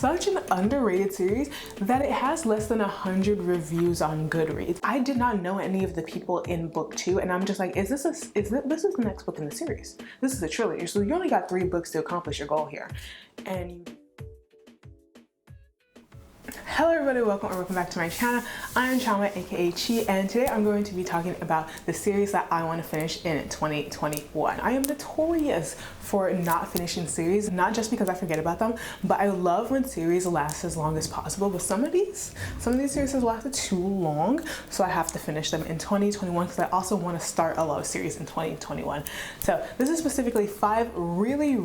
Such an underrated series that it has less than 100 reviews on Goodreads. I did not know any of the people in BooktTube, and I'm just like, this is the next book in the series. This is a trilogy, so you only got 3 books to accomplish your goal here. And hello everybody, welcome back to my channel. I am CHIOMA, aka Chi, and today I'm going to be talking about the series that I want to finish in 2021. I am notorious for not finishing series, not just because I forget about them, but I love when series last as long as possible. But some of these series have lasted too long, so I have to finish them in 2021 because I also want to start a love series in 2021. So this is specifically 5 really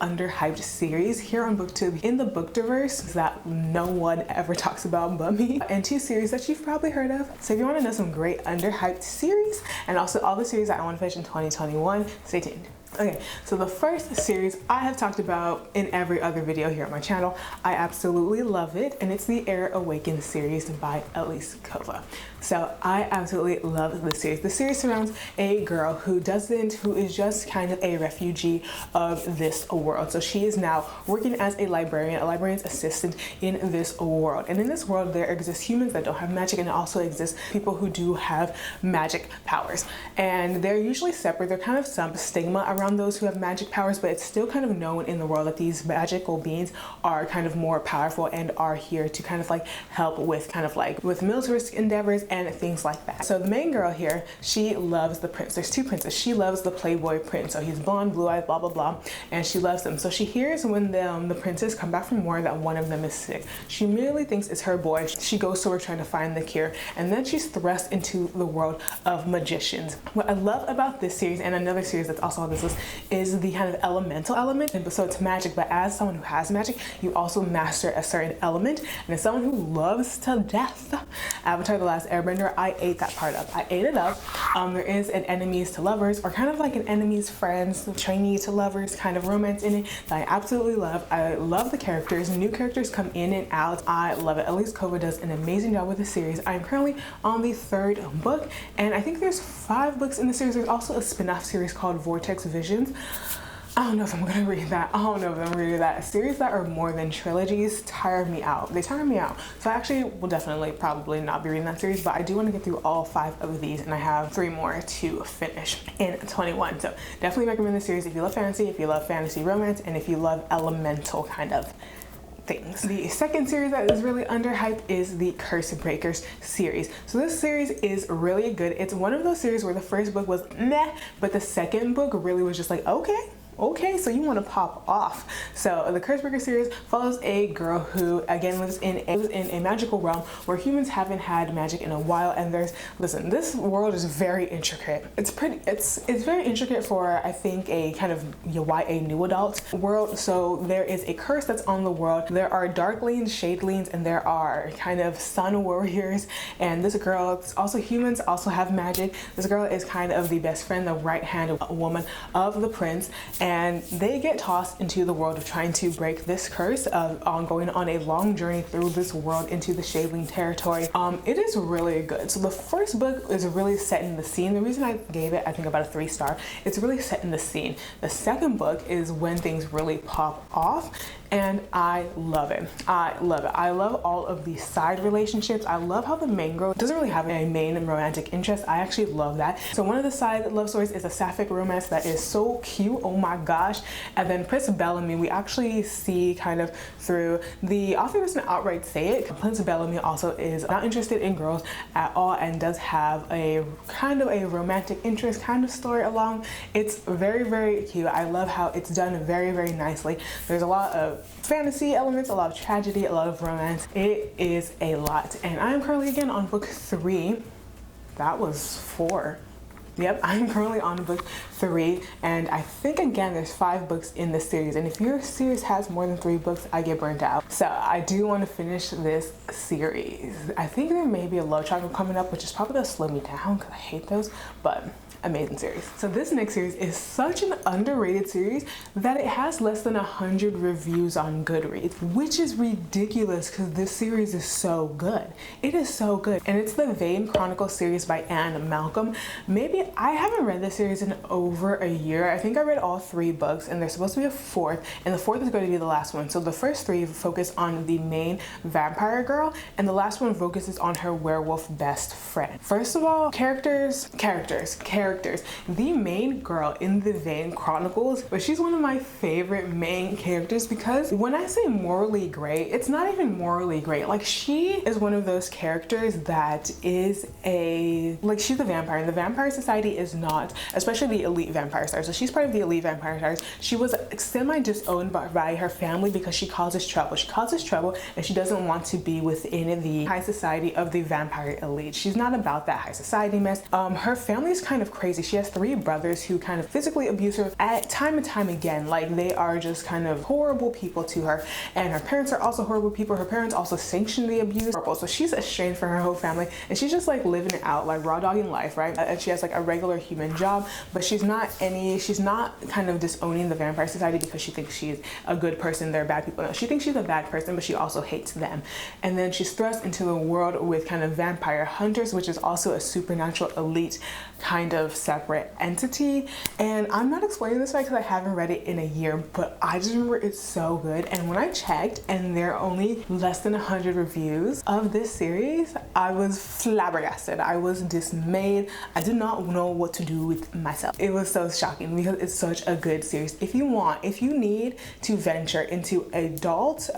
underhyped series here on BooktTube in the Bookdiverse that no one ever talks about but me, and 2 series that you've probably heard of. So if you want to know some great underhyped series and also all the series that I want to finish in 2021, stay tuned. Okay, so the first series I have talked about in every other video here on my channel. I absolutely love it, and it's the Awakens series by Elise Kova. So I absolutely love this series. The series surrounds a girl who is just kind of a refugee of this world. So she is now working as a librarian's assistant in this world. And in this world, there exist humans that don't have magic, and it also exists people who do have magic powers. And they're usually separate. There's kind of some stigma around those who have magic powers, but it's still kind of known in the world that these magical beings are kind of more powerful and are here to kind of like help with with militaristic endeavors and things like that. So the main girl here, she loves the prince. There's 2 princes. She loves the playboy prince. So he's blonde, blue-eyed, blah, blah, blah, and she loves him. So she hears when the princes come back from war that one of them is sick. She immediately thinks it's her boy. She goes to work trying to find the cure, and then she's thrust into the world of magicians. What I love about this series, and another series that's also on this list, is the kind of elemental element. And so it's magic, but as someone who has magic, you also master a certain element. And as someone who loves to death Avatar: The Last Airbender, I ate that part up. I ate it up. There is an enemies to lovers, or kind of like an enemies friends, trainee to lovers kind of romance in it that I absolutely love. I love the characters. New characters come in and out. I love it. Elise Kova does an amazing job with the series. I'm currently on the 3rd book, and I think there's 5 books in the series. There's also a spin-off series called Vortex Visions. I don't know if I'm gonna read that. I don't know if I'm gonna read that. Series that are more than trilogies tire me out. They tire me out. So I actually will probably not be reading that series, but I do want to get through all 5 of these, and I have 3 more to finish in 21. So definitely recommend this series if you love fantasy, if you love fantasy romance, and if you love elemental kind of things. The second series that is really underhyped is the Cursebreakers series. So this series is really good. It's one of those series where the first book was meh, but the second book really was just like, okay, so you want to pop off. So the Cursebreaker series follows a girl who again lives in a magical realm where humans haven't had magic in a while, and this world is very intricate. It's very intricate for, I think, a kind of YA new adult world. So there is a curse that's on the world. There are darklings, shadelings, and there are kind of sun warriors, and this girl, also humans also have magic. This girl is kind of the best friend, the right hand woman of the prince, and they get tossed into the world of trying to break this curse of going on a long journey through this world into the Shadeling territory. It is really good. So the first book is really set in the scene. The reason I gave it, I think, about a 3-star, it's really set in the scene. The second book is when things really pop off, and I love it. I love it. I love all of the side relationships. I love how the main girl doesn't really have a main romantic interest. I actually love that. So one of the side love stories is a sapphic romance that is so cute. Oh my gosh. And then Prince Bellamy, we actually see kind of through the author doesn't outright say it. Prince Bellamy also is not interested in girls at all and does have a kind of a romantic interest kind of story along. It's very cute. I love how it's done very nicely. There's a lot of fantasy elements, a lot of tragedy, a lot of romance. It is a lot. And I'm currently again on book 3. That was 4. Yep, I'm currently on book 3, and I think again there's 5 books in this series, and if your series has more than 3 books, I get burnt out. So I do want to finish this series. I think there may be a love triangle coming up, which is probably gonna slow me down because I hate those, but amazing series. So this next series is such an underrated series that it has less than 100 reviews on Goodreads, which is ridiculous because this series is so good. It is so good. And it's the Vain Chronicles series by Anne Malcolm. Maybe I haven't read this series in over a year. I think I read all 3 books, and there's supposed to be a 4th, and the 4th is going to be the last one. So the first 3 focus on the main vampire girl, and the last one focuses on her werewolf best friend. First of all, characters. The main girl in the Vain Chronicles, but she's one of my favorite main characters, because when I say morally gray, it's not even morally gray. Like, she is one of those characters that is she's a vampire, and the vampire society is not, especially the elite vampire stars. So she's part of the elite vampire stars. She was semi-disowned by her family because she causes trouble. She causes trouble, and she doesn't want to be within the high society of the vampire elite. She's not about that high society mess. Her family is kind of crazy. She has 3 brothers who kind of physically abuse her at time and time again. Like, they are just kind of horrible people to her, and her parents are also horrible people. Her parents also sanction the abuse. So she's estranged from her whole family, and she's just like living it out, like raw dogging life, right? And she has like a regular human job, but she's not kind of disowning the vampire society because she thinks she's a good person, they're bad people. No, she thinks she's a bad person, but she also hates them. And then she's thrust into the world with kind of vampire hunters, which is also a supernatural elite kind of separate entity. And I'm not explaining this right because I haven't read it in a year, but I just remember it's so good. And when I checked and there are only less than 100 reviews of this series, I was flabbergasted. I was dismayed. I did not know what to do with myself. It was so shocking because it's such a good series. If you need to venture into adult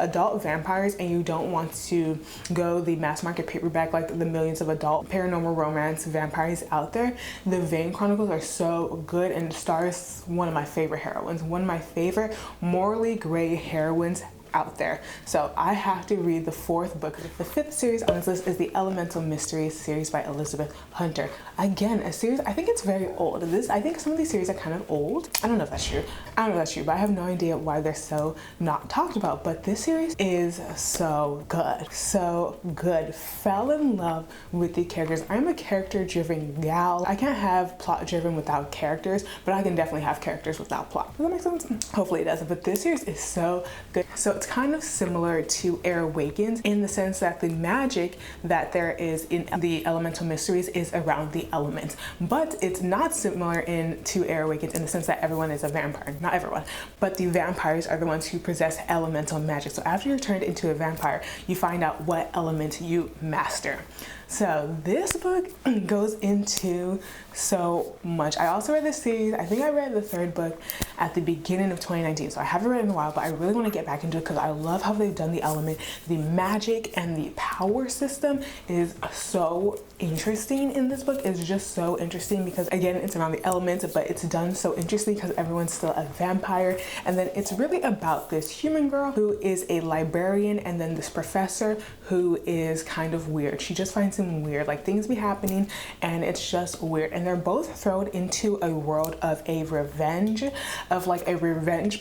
vampires and you don't want to go the mass market paperback like the millions of adult paranormal romance vampires out there, the Vain Chronicles are so good and stars one of my favorite heroines, one of my favorite morally gray heroines out there. So I have to read the 4th book. The 5th series on this list is the Elemental Mysteries series by Elizabeth Hunter. Again, a series, I think it's very old. I think some of these series are kind of old. I don't know if that's true. But I have no idea why they're so not talked about. But this series is so good. So good. Fell in love with the characters. I'm a character-driven gal. I can't have plot-driven without characters, but I can definitely have characters without plot. Does that make sense? Hopefully it does. But this series is so good. So it's kind of similar to Awakens in the sense that the magic that there is in the Elemental Mysteries is around the elements, but it's not similar to Awakens in the sense that everyone is a vampire. Not everyone, but the vampires are the ones who possess elemental magic. So after you're turned into a vampire, you find out what element you master. So this book goes into so much. I also read this series. I think I read the 3rd book at the beginning of 2019. So I haven't read it in a while, but I really want to get back into it because I love how they've done the element. The magic and the power system is so interesting in this book. It's just so interesting because, again, it's around the elements, but it's done so interesting because everyone's still a vampire. And then it's really about this human girl who is a librarian, and then this professor who is kind of weird. She just finds him weird, like things be happening and it's just weird. And they're both thrown into a world of a revenge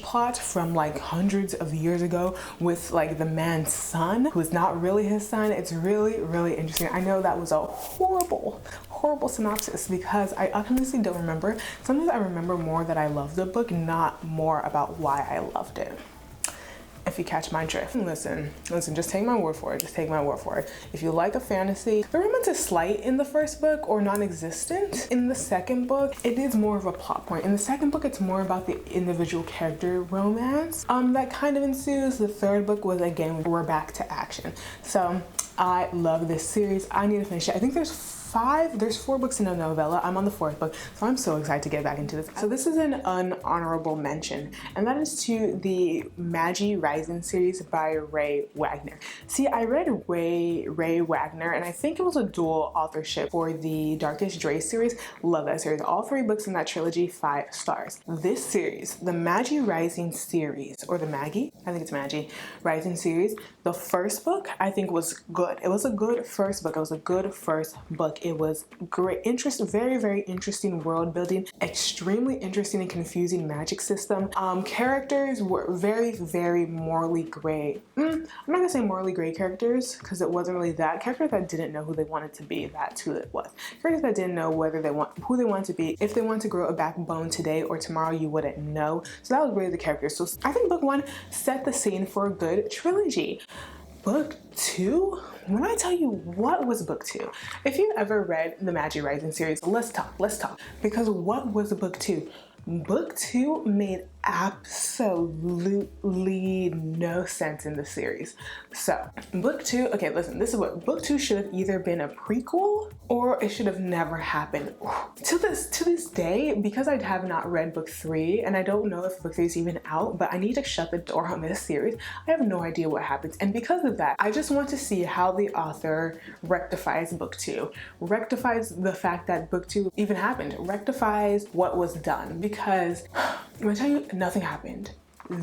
plot from like hundreds of years ago with like the man's son who is not really his son. It's really, really interesting. I know that was a horrible synopsis because I honestly don't remember. Sometimes I remember more that I loved the book, not more about why I loved it. If you catch my drift. Listen, just take my word for it. If you like a fantasy, the romance is slight in the 1st book or non-existent. In the 2nd book, it is more of a plot point. In the 2nd book, it's more about the individual character romance that kind of ensues. The 3rd book was, again, we're back to action. So I love this series. I need to finish it. I think there's 4 books in a novella. I'm on the 4th book, so I'm so excited to get back into this. So this is an unhonorable mention, and that is to the Magi Rising series by Ray Wagner. See, I read Ray Wagner, and I think it was a dual authorship for the Darkest Dray series. Love that series. All 3 books in that trilogy, 5 stars. This series, the Magi Rising series, or the Magi Rising series, the 1st book I think was good. It was a good 1st book. It was great, very, very interesting world building, extremely interesting and confusing magic system. Characters were very, very morally gray. I'm not gonna say morally gray characters because it wasn't really that. Characters that didn't know who they wanted to be, that's who it was. Characters that didn't know who they wanted to be. If they wanted to grow a backbone today or tomorrow, you wouldn't know. So that was really the characters. So I think book 1 set the scene for a good trilogy. book 2? When I tell you what was book 2, if you've ever read the Magi Rising series, let's talk. Because what was book 2? Book 2 made absolutely no sense in the series. So book 2, okay, listen, this is what book 2 should have either been a prequel or it should have never happened. To this day, because I have not read book 3 and I don't know if book 3 is even out, but I need to shut the door on this series. I have no idea what happens, and because of that, I just want to see how the author rectifies book 2, rectifies the fact that book 2 even happened, rectifies what was done. Because I'm gonna tell you, nothing happened.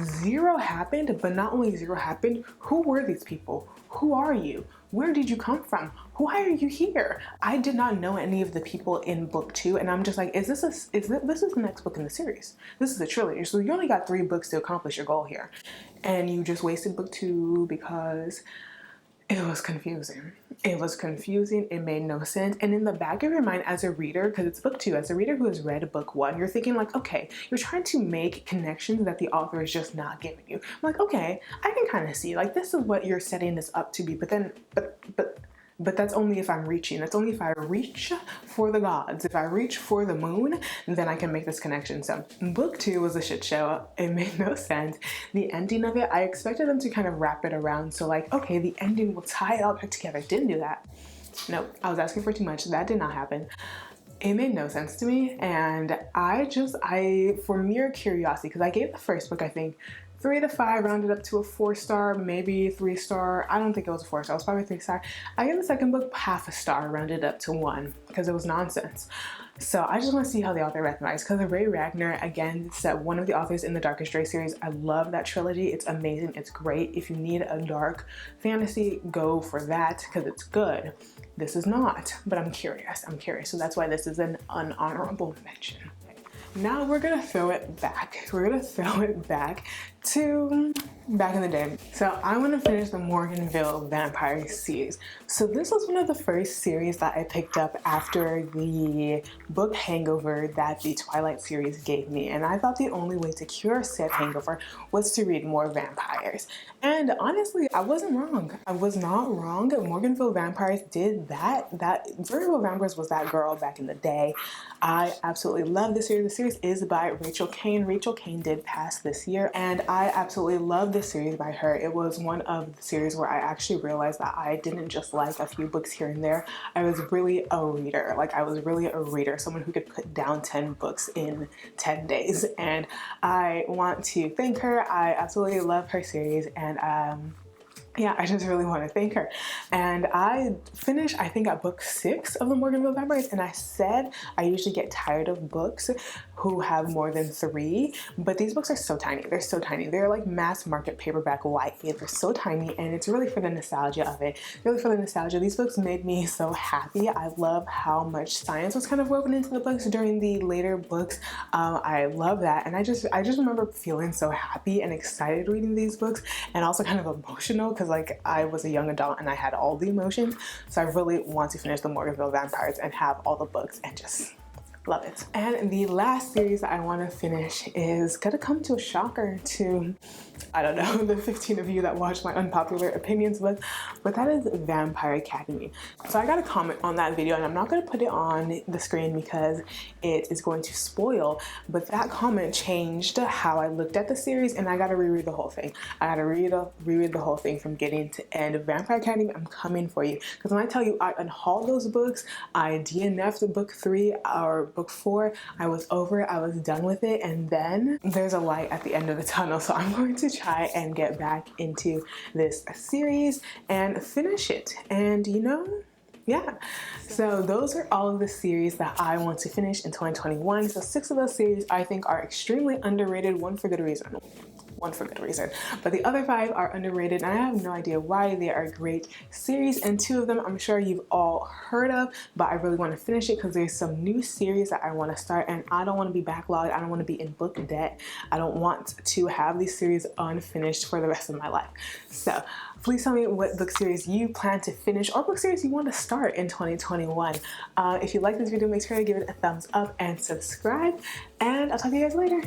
Zero happened, but not only zero happened, who were these people? Who are you? Where did you come from? Why are you here? I did not know any of the people in book 2, and I'm just like, this is the next book in the series. This is a trilogy, so you only got 3 books to accomplish your goal here. And you just wasted book 2 because it was confusing. It was confusing. It made no sense. And in the back of your mind as a reader, because it's book 2, as a reader who has read book 1, you're thinking like, okay, you're trying to make connections that the author is just not giving you. I'm like, okay, I can kind of see, like, this is what you're setting this up to be. But that's only if I'm reaching. That's only if I reach for the gods. If I reach for the moon, then I can make this connection. So book 2 was a shit show. It made no sense. The ending of it, I expected them to kind of wrap it around. So like, okay, the ending will tie it all back together. Didn't do that. Nope, I was asking for too much. That did not happen. It made no sense to me. And for mere curiosity, because I gave the first book, I think, 3 to 5, rounded up to a 4-star, maybe 3-star. I don't think it was a 4-star, it was probably 3-star. I gave the second book half a star, rounded up to 1, because it was nonsense. So I just want to see how the author recognized, because Ray Ragnar, again, said one of the authors in the Darkest Dray series. I love that trilogy. It's amazing. It's great. If you need a dark fantasy, go for that, because it's good. This is not, but I'm curious. So that's why this is an unhonorable mention. Now we're gonna throw it back. We're gonna throw it back to back in the day. So I want to finish the Morganville Vampire series. So this was one of the first series that I picked up after the book hangover that the Twilight series gave me. And I thought the only way to cure said hangover was to read more vampires. And honestly, I wasn't wrong. I was not wrong. Morganville Vampires did that. Morganville Vampires was that girl back in the day. I absolutely love this series. The series is by Rachel Caine. Rachel Caine did pass this year, and I absolutely love this series by her. It was one of the series where I actually realized that I didn't just like a few books here and there. I was really a reader. Like, I was really a reader, someone who could put down 10 books in 10 days. And I want to thank her. I absolutely love her series, and yeah, I just really want to thank her. And I finished, I think, at book 6 of the Morganville Vampires, and I said I usually get tired of books who have more than 3, but these books are so tiny. They're so tiny. They're like mass market paperback YA. They're so tiny, and it's really for the nostalgia of it. Really for the nostalgia. These books made me so happy. I love how much science was kind of woven into the books during the later books. I love that, and I just remember feeling so happy and excited reading these books, and also kind of emotional, because like I was a young adult and I had all the emotions. So I really want to finish the Morganville Vampires and have all the books and just love it. And the last series that I want to finish is gonna come to a shocker to, I don't know, the 15 of you that watch my unpopular opinions, but that is Vampire Academy. So I got a comment on that video, and I'm not going to put it on the screen because it is going to spoil, but that comment changed how I looked at the series, and I got to reread the whole thing. I got to reread the whole thing from beginning to end. Vampire Academy, I'm coming for you, because when I tell you I unhauled those books, I DNF'd book 3 or book 4, I was over it, I was done with it, and then there's a light at the end of the tunnel. So I'm going to try and get back into this series and finish it. And you know, yeah, so those are all of the series that I want to finish in 2021. So 6 of those series I think are extremely underrated, one for good reason, but the other 5 are underrated, and I have no idea why. They are great series, and 2 of them I'm sure you've all heard of, but I really want to finish it because there's some new series that I want to start, and I don't want to be backlogged. I don't want to be in book debt. I don't want to have these series unfinished for the rest of my life. So please tell me what book series you plan to finish or book series you want to start in 2021. If you like this video, make sure to give it a thumbs up and subscribe, and I'll talk to you guys later.